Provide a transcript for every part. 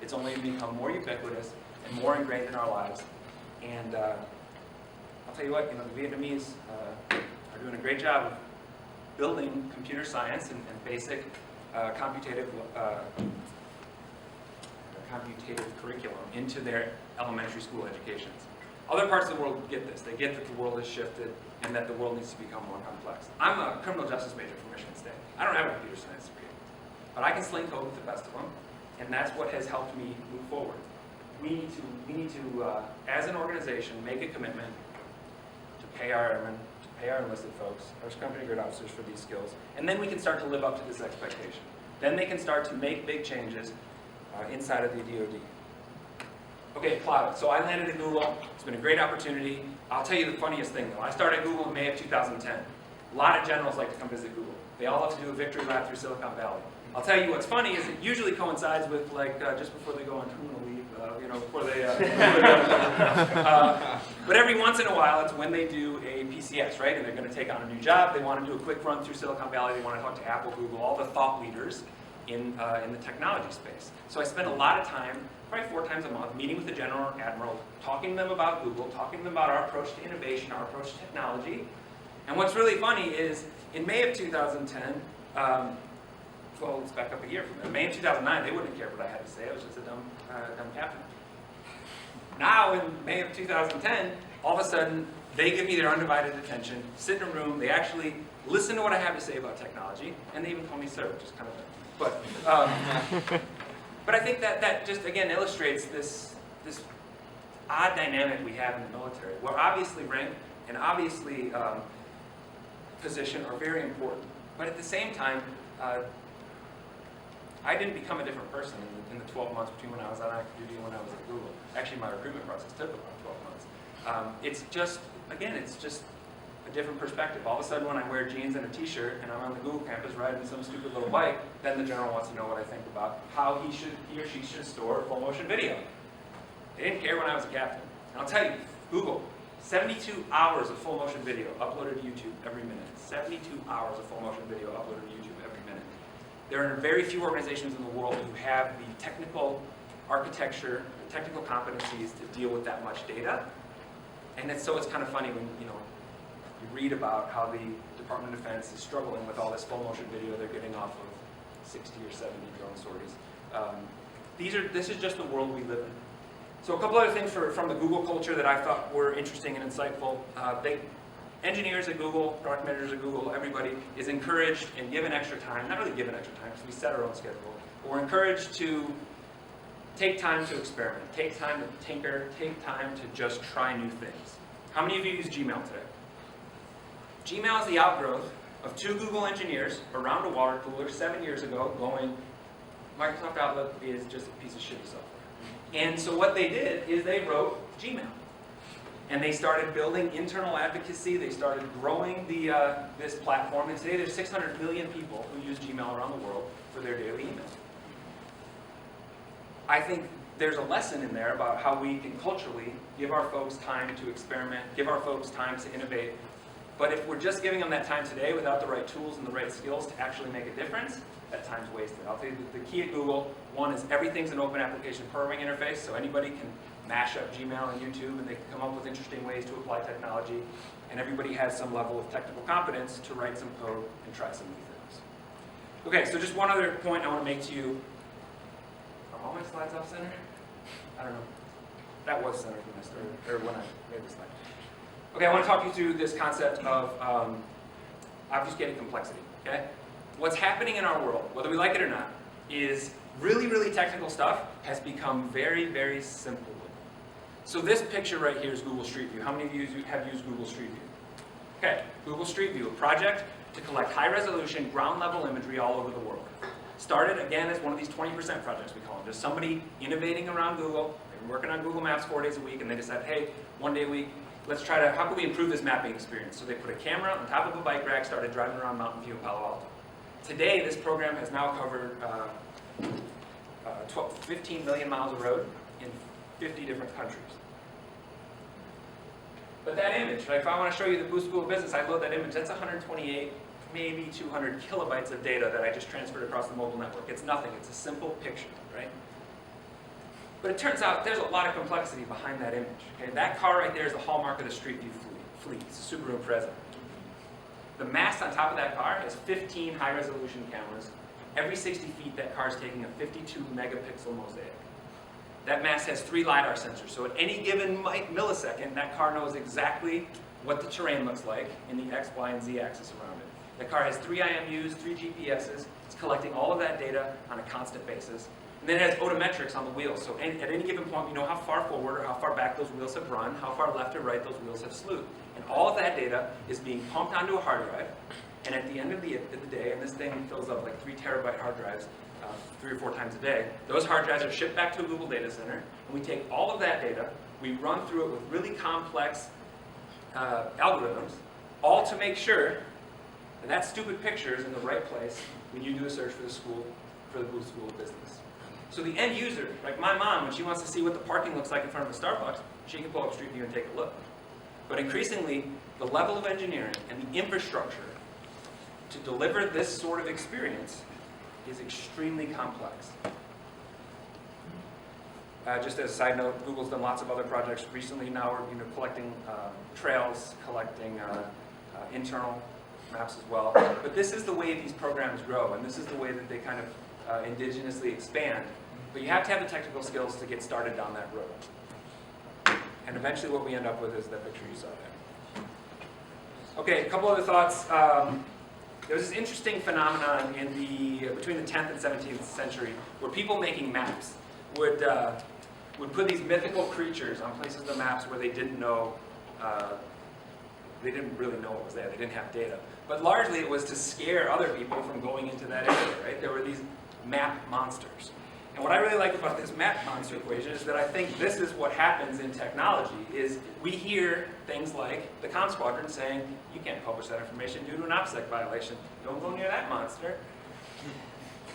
It's only become more ubiquitous and more ingrained in our lives. And I'll tell you what, the Vietnamese are doing a great job of building computer science and basic computative curriculum into their elementary school educations. Other parts of the world get this. They get that the world has shifted and that the world needs to become more complex. I'm a criminal justice major from Michigan State. I don't have a computer science degree, but I can sling code with the best of them, and that's what has helped me move forward. We need to as an organization, make a commitment to pay our airmen, to pay our enlisted folks, our company grade officers for these skills, and then we can start to live up to this expectation. Then they can start to make big changes inside of the DoD. Okay, Cloud. So I landed at Google. It's been a great opportunity. I'll tell you the funniest thing though. I started at Google in May of 2010. A lot of generals like to come visit Google. They all have to do a victory lap through Silicon Valley. I'll tell you what's funny is it usually coincides with just before they go on terminal leave, before they. But every once in a while, it's when they do a PCS, right? And they're going to take on a new job. They want to do a quick run through Silicon Valley. They want to talk to Apple, Google, all the thought leaders in the technology space. So I spend a lot of time, probably 4 times a month, meeting with the General Admiral, talking to them about Google, talking to them about our approach to innovation, our approach to technology. And what's really funny is, in May of 2010, well, let's back up a year from there. May of 2009, they wouldn't have cared what I had to say. I was just a dumb captain. Now, in May of 2010, all of a sudden, they give me their undivided attention, sit in a room, they actually listen to what I have to say about technology, and they even call me sir, which is kind of fun. But I think that just, again, illustrates this odd dynamic we have in the military, where obviously rank and obviously position are very important. But at the same time, I didn't become a different person in the 12 months between when I was on active duty and when I was at Google. Actually, my recruitment process took about 12 months. It's just a different perspective. All of a sudden, when I wear jeans and a t-shirt and I'm on the Google campus riding some stupid little bike, then the general wants to know what I think about how he or she should store full motion video. They didn't care when I was a captain. And I'll tell you, Google, 72 hours of full motion video uploaded to YouTube every minute. 72 hours of full motion video uploaded to YouTube every minute. There are very few organizations in the world who have the technical architecture, the technical competencies to deal with that much data. And it's kind of funny when you read about how the Department of Defense is struggling with all this full motion video they're getting off of 60 or 70 drone sorties. This is just the world we live in. So a couple other things from the Google culture that I thought were interesting and insightful. Engineers at Google, product managers at Google, everybody is encouraged and given extra time, not really given extra time because we set our own schedule, but we're encouraged to take time to experiment, take time to tinker, take time to just try new things. How many of you use Gmail today? Gmail is the outgrowth of 2 Google engineers around a water cooler 7 years ago going, Microsoft Outlook is just a piece of shitty software. And so what they did is they wrote Gmail. And they started building internal advocacy. They started growing this platform. And today there's 600 million people who use Gmail around the world for their daily email. I think there's a lesson in there about how we can culturally give our folks time to experiment, give our folks time to innovate. But if we're just giving them that time today without the right tools and the right skills to actually make a difference, that time's wasted. I'll tell you the key at Google, one is everything's an open application programming interface, so anybody can mash up Gmail and YouTube and they can come up with interesting ways to apply technology, and everybody has some level of technical competence to write some code and try some new things. Okay, so just one other point I want to make to you. Are all my slides off center? I don't know. That was centered when I started, or when I made this slide. Okay, I want to talk you through this concept of obfuscated complexity, okay? What's happening in our world, whether we like it or not, is really, really technical stuff has become very, very simple. So this picture right here is Google Street View. How many of you have used Google Street View? Okay, Google Street View, a project to collect high-resolution, ground-level imagery all over the world. Started, again, as one of these 20% projects, we call them. Just somebody innovating around Google. They've been working on Google Maps 4 days a week, and they decided, hey, 1 day a week, let's try to, how can we improve this mapping experience? So they put a camera on top of a bike rack, started driving around Mountain View in Palo Alto. Today, this program has now covered 15 million miles of road in 50 different countries. But that image, if I want to show you the Boost School of Business, I load that image, that's 128, maybe 200 kilobytes of data that I just transferred across the mobile network. It's nothing, it's a simple picture, right? But it turns out there's a lot of complexity behind that image. Okay? That car right there is the hallmark of the Street View fleet. It's a Subaru Impreza. The mast on top of that car has 15 high-resolution cameras. Every 60 feet, that car is taking a 52-megapixel mosaic. That mast has 3 LiDAR sensors, so at any given millisecond, that car knows exactly what the terrain looks like in the X, Y, and Z axis around it. That car has 3 IMUs, 3 GPSs. It's collecting all of that data on a constant basis. And then it has odometrics on the wheels, so at any given point, you know how far forward or how far back those wheels have run, how far left or right those wheels have slewed. And all of that data is being pumped onto a hard drive, and at the end of the day, and this thing fills up like 3 terabyte hard drives 3 or 4 times a day, those hard drives are shipped back to a Google data center, and we take all of that data, we run through it with really complex algorithms, all to make sure that that stupid picture is in the right place when you do a search for the Booth School of Business. So the end user, like my mom, when she wants to see what the parking looks like in front of a Starbucks, she can pull up Street View and take a look. But increasingly, the level of engineering and the infrastructure to deliver this sort of experience is extremely complex. Just as a side note, Google's done lots of other projects recently. Now we're collecting trails, collecting internal maps as well. But this is the way these programs grow, and this is the way that they kind of indigenously expand. But you have to have the technical skills to get started down that road. And eventually what we end up with is that picture you saw there. Okay, a couple other thoughts. There's this interesting phenomenon between the 10th and 17th century where people making maps would put these mythical creatures on places of the maps where they didn't know, they didn't really know what was there. They didn't have data. But largely it was to scare other people from going into that area, right? There were these map monsters. And what I really like about this map monster equation is that I think this is what happens in technology, is we hear things like the comm squadron saying, you can't publish that information due to an OPSEC violation. Don't go near that monster.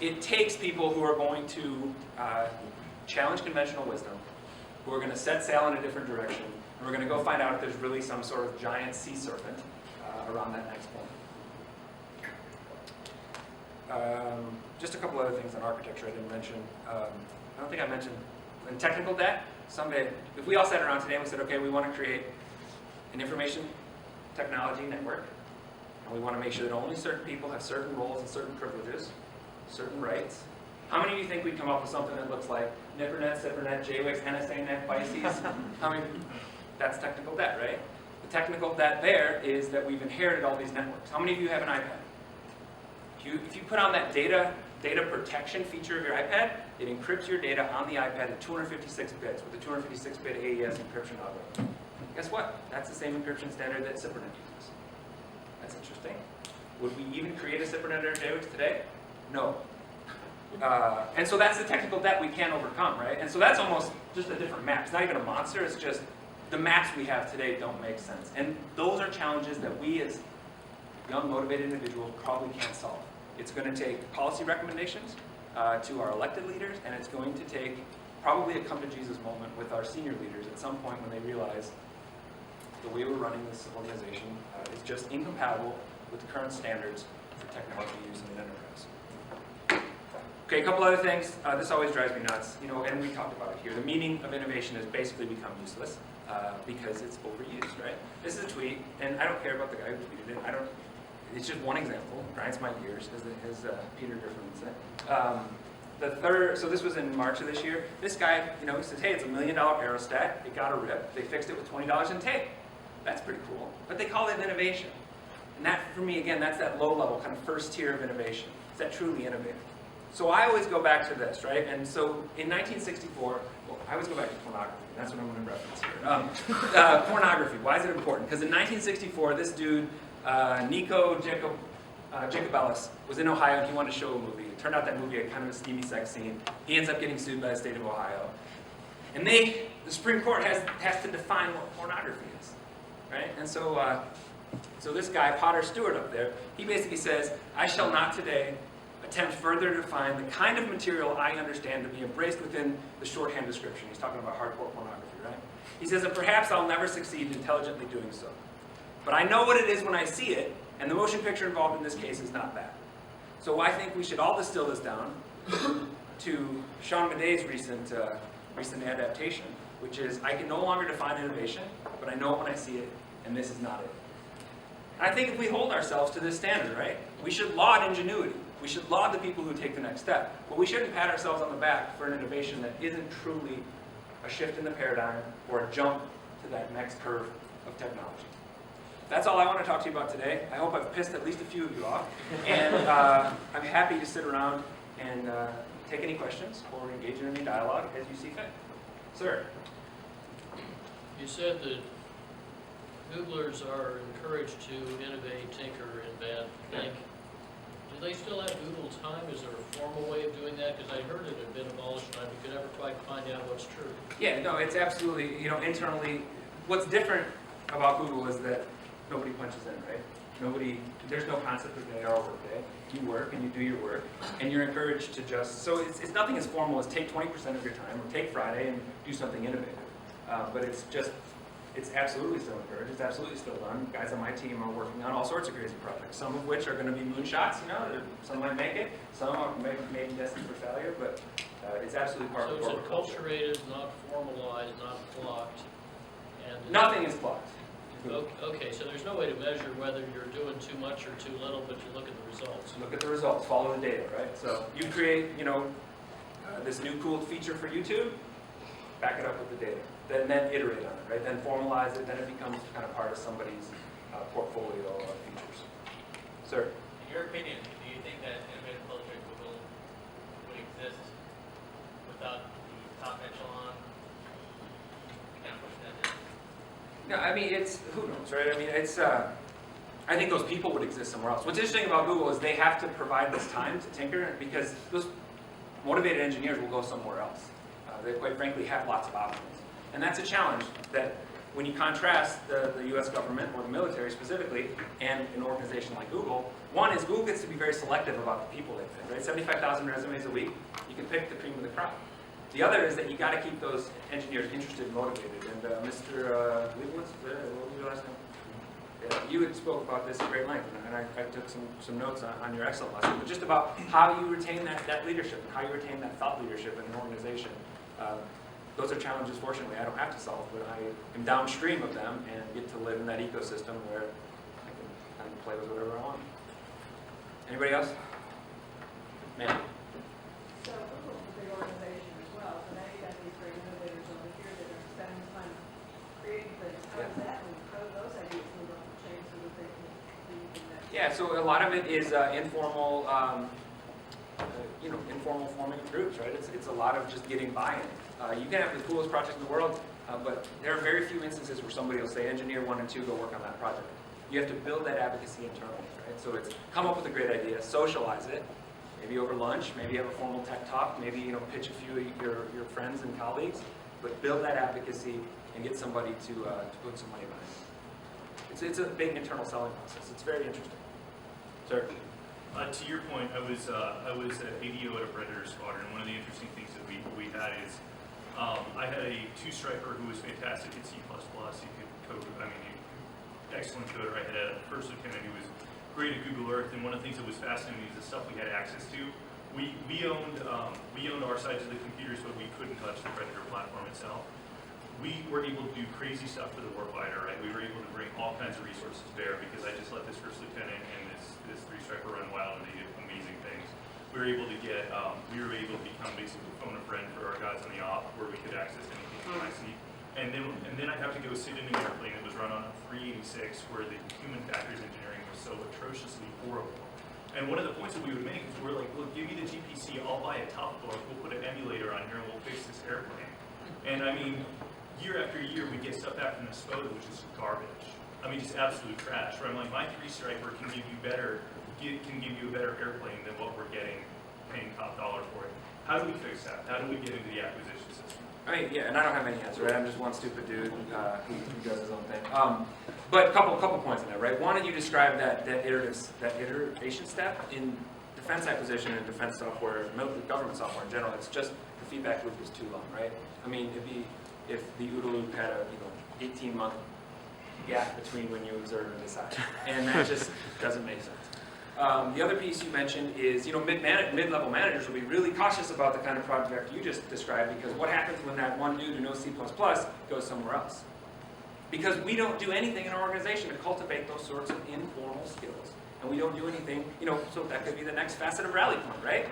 It takes people who are going to challenge conventional wisdom, who are going to set sail in a different direction, and we're going to go find out if there's really some sort of giant sea serpent around that next point. Just a couple other things on architecture I didn't mention. I don't think I mentioned in technical debt. Someday, if we all sat around today and we said, okay, we want to create an information technology network, and we want to make sure that only certain people have certain roles and certain privileges, certain rights. How many of you think we'd come up with something that looks like NIPRNet, CIPRNet, JWICS, NSANet, BICES? That's technical debt, right? The technical debt there is that we've inherited all these networks. How many of you have an iPad? If you put on that data protection feature of your iPad, it encrypts your data on the iPad at 256 bits with a 256-bit AES encryption algorithm. Guess what? That's the same encryption standard that CIPRNet uses. That's interesting. Would we even create a CIPRNet or a JWICS today? No. And so that's the technical debt we can't overcome, right? And so that's almost just a different map. It's not even a monster, it's just the maps we have today don't make sense. And those are challenges that we as young, motivated individuals probably can't solve. It's going to take policy recommendations to our elected leaders, and it's going to take probably a come-to-Jesus moment with our senior leaders at some point when they realize the way we're running this organization is just incompatible with the current standards for technology use in the enterprise. Okay, a couple other things. This always drives me nuts, and we talked about it here. The meaning of innovation has basically become useless because it's overused, right? This is a tweet, and I don't care about the guy who tweeted it. It's just one example. Grinds my gears, as Peter Griffin would say. So this was in March of this year. This guy, he says, hey, it's $1 million aerostat. It got a rip. They fixed it with $20 in tape. That's pretty cool. But they call it innovation. And that, for me, again, that's that low-level, kind of first tier of innovation. Is that truly innovative? So I always go back to this, right? And so in 1964, I always go back to pornography. That's what I'm going to reference here. Pornography. Why is it important? Because in 1964, this dude, Nico Jacobellis, was in Ohio and he wanted to show a movie. It turned out that movie had kind of a steamy sex scene. He ends up getting sued by the state of Ohio. And the Supreme Court has to define what pornography is, right? And so, so this guy, Potter Stewart up there, he basically says, I shall not today attempt further to define the kind of material I understand to be embraced within the shorthand description. He's talking about hardcore pornography, right? He says that perhaps I'll never succeed intelligently doing so. But I know what it is when I see it, and the motion picture involved in this case is not that. So I think we should all distill this down to Sean Madey's recent recent adaptation, which is I can no longer define innovation, but I know it when I see it, and this is not it. And I think if we hold ourselves to this standard, right, we should laud ingenuity. We should laud the people who take the next step, but we shouldn't pat ourselves on the back for an innovation that isn't truly a shift in the paradigm or a jump to that next curve of technology. That's all I want to talk to you about today. I hope I've pissed at least a few of you off, and I'm happy to sit around and take any questions or engage in any dialogue as you see fit. Sir? You said that Googlers are encouraged to innovate, tinker, invent, think. Do they still have Google time? Is there a formal way of doing that? Because I heard it had been abolished and I could never quite find out what's true. Yeah, no, it's absolutely, internally, what's different about Google is that nobody punches in, right? There's no concept of day or work day. You work and you do your work, and you're encouraged to so it's nothing as formal as take 20% of your time, or take Friday and do something innovative. But it's absolutely still encouraged, it's absolutely still done. Guys on my team are working on all sorts of crazy projects, some of which are going to be moonshots, some might make it, some are maybe destined for failure, but it's absolutely part of the corporate culture. So it's enculturated, not formalized, not blocked, and... Nothing is blocked. Okay, so there's no way to measure whether you're doing too much or too little, but you look at the results. Look at the results, follow the data, right? So you create, this new cool feature for YouTube, back it up with the data. Then iterate on it, right? Then formalize it, then it becomes kind of part of somebody's portfolio of features. Sir? In your opinion, do you think that innovative culture at Google would exist without the top echelon kind of pushing that in? No, I mean, who knows, right? I mean, I think those people would exist somewhere else. What's interesting about Google is they have to provide this time to tinker because those motivated engineers will go somewhere else. They quite frankly have lots of options. And that's a challenge that when you contrast the US government or the military specifically and an organization like Google, one is Google gets to be very selective about the people they pick, right? 75,000 resumes a week, you can pick the cream of the crop. The other is that you got to keep those engineers interested and motivated. And Mr. Leibowitz, what was your last name? Yeah, you had spoke about this at great length, and I took some notes on your excellent lesson, but just about how you retain that leadership and how you retain that thought leadership in an organization. Those are challenges, fortunately, I don't have to solve, but I am downstream of them and get to live in that ecosystem where I can kind of play with whatever I want. Anybody else? Ma'am? So Google's a big organization as well, so now you got these great innovators over here that are spending time creating things. How does that move? How do those ideas move up the chain so that they can be in that? Yeah, so a lot of it is informal, informal forming of groups, right? It's a lot of just getting buy-in. You can have the coolest project in the world, but there are very few instances where somebody will say, engineer 1 and 2, go work on that project. You have to build that advocacy internally, right? So it's come up with a great idea, socialize it, maybe over lunch, maybe have a formal tech talk, maybe pitch a few of your friends and colleagues, but build that advocacy and get somebody to put some money behind it. It's a big internal selling process. It's very interesting. Sir? To your point, I was at ADO at a Predator Squadron. One of the interesting things that we had is I had a two-striper who was fantastic at C++. He could code, excellent coder. I had a first lieutenant who was great at Google Earth, and one of the things that was fascinating is the stuff we had access to. We owned our sides of the computers, but we couldn't touch the Predator platform itself. We were able to do crazy stuff for the warfighter, right? We were able to bring all kinds of resources to bear because I just let this first lieutenant and this three-striper run wild, and they did amazing things. We were able to become basically phone a friend for our guys on the op, where we could access anything from my seat. And then I'd have to go sit in an airplane that was run on a 386, where the human factors engineering was so atrociously horrible. And one of the points that we would make is we're like, look, give me the GPC, I'll buy a top book, we'll put an emulator on here, and we'll fix this airplane. And I mean, year after year, we get stuff back from the SPOTA, which is garbage. I mean, just absolute trash. Where I'm like, my three-striper can give you a better airplane than what we're paying top dollar for it. How do we fix that? How do we get into the acquisition system? I mean, yeah, and I don't have any answer, right? I'm just one stupid dude who does his own thing. But a couple points in there, right? One, you described that iteration step in defense acquisition and defense software, government software in general. It's just the feedback loop is too long, right? I mean, it'd be if the OODA loop had a 18-month gap between when you observe and decide, and that just doesn't make sense. The other piece you mentioned is, mid-level managers will be really cautious about the kind of project you just described, because what happens when that one dude who knows C++ goes somewhere else? Because we don't do anything in our organization to cultivate those sorts of informal skills. And we don't do anything, so that could be the next facet of Rally Point, right?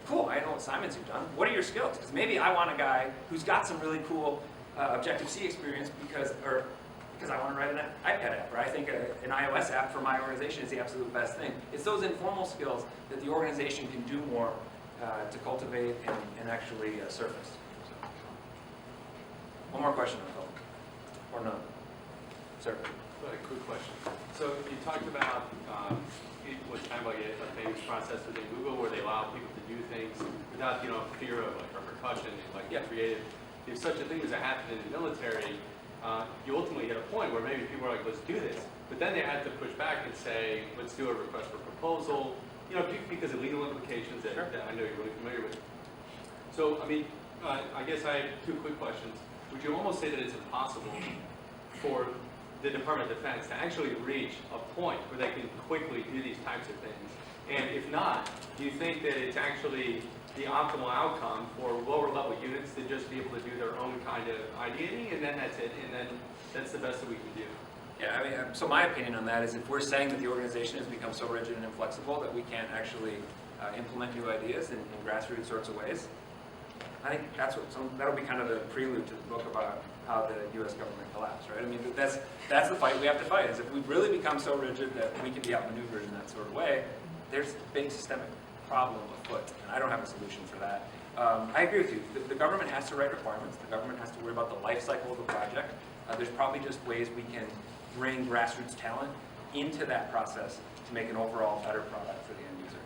Cool, I know what assignments you've done. What are your skills? Because maybe I want a guy who's got some really cool Objective-C experience because I want to write an iPad app, or I think an iOS app for my organization is the absolute best thing. It's those informal skills that the organization can do more to cultivate and actually surface. So. One more question, Nicole. Or none? Sir? A quick question. So you talked about what's kind of like a famous process within Google where they allow people to do things without, fear of like repercussion and like creative. If such a thing was to happen in the military, you ultimately hit a point where maybe people are like, let's do this. But then they had to push back and say, let's do a request for proposal, because of legal implications that I know you're really familiar with. So, I guess I have two quick questions. Would you almost say that it's impossible for the Department of Defense to actually reach a point where they can quickly do these types of things? And if not, do you think that it's actually the optimal outcome for lower level units to just be able to do their own kind of ideating, and then that's it, and then that's the best that we can do? Yeah, so my opinion on that is if we're saying that the organization has become so rigid and inflexible that we can't actually implement new ideas in grassroots sorts of ways, I think that'll be kind of the prelude to the book about how the U.S. government collapsed, right? That's the fight we have to fight, is if we really become so rigid that we can be outmaneuvered in that sort of way, there's a big systemic problem afoot, and I don't have a solution for that. I agree with you. The government has to write requirements. The government has to worry about the life cycle of the project. There's probably just ways we can bring grassroots talent into that process to make an overall better product for the end user.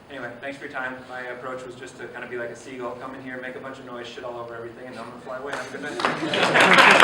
Anyway, thanks for your time. My approach was just to kind of be like a seagull, come in here, make a bunch of noise, shit all over everything, and then I'm going to fly away. Have a good night.